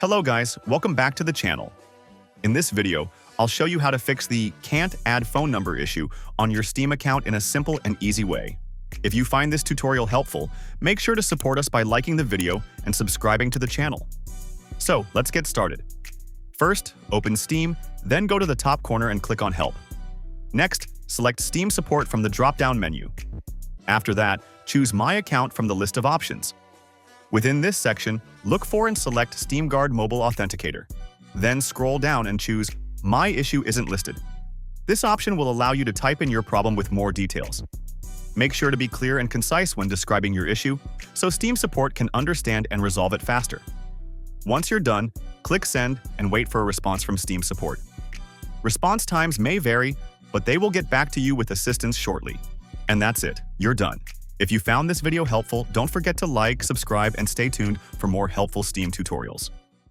Hello guys, welcome back to the channel. In this video, I'll show you how to fix the can't add phone number issue on your Steam account in a simple and easy way. If you find this tutorial helpful, make sure to support us by liking the video and subscribing to the channel. So, let's get started. First, open Steam, then go to the top corner and click on Help. Next, select Steam Support from the drop-down menu. After that, choose My Account from the list of options. Within this section, look for and select SteamGuard Mobile Authenticator. Then scroll down and choose My Issue Isn't Listed. This option will allow you to type in your problem with more details. Make sure to be clear and concise when describing your issue, so Steam Support can understand and resolve it faster. Once you're done, click Send and wait for a response from Steam Support. Response times may vary, but they will get back to you with assistance shortly. And that's it, you're done. If you found this video helpful, don't forget to like, subscribe, and stay tuned for more helpful Steam tutorials.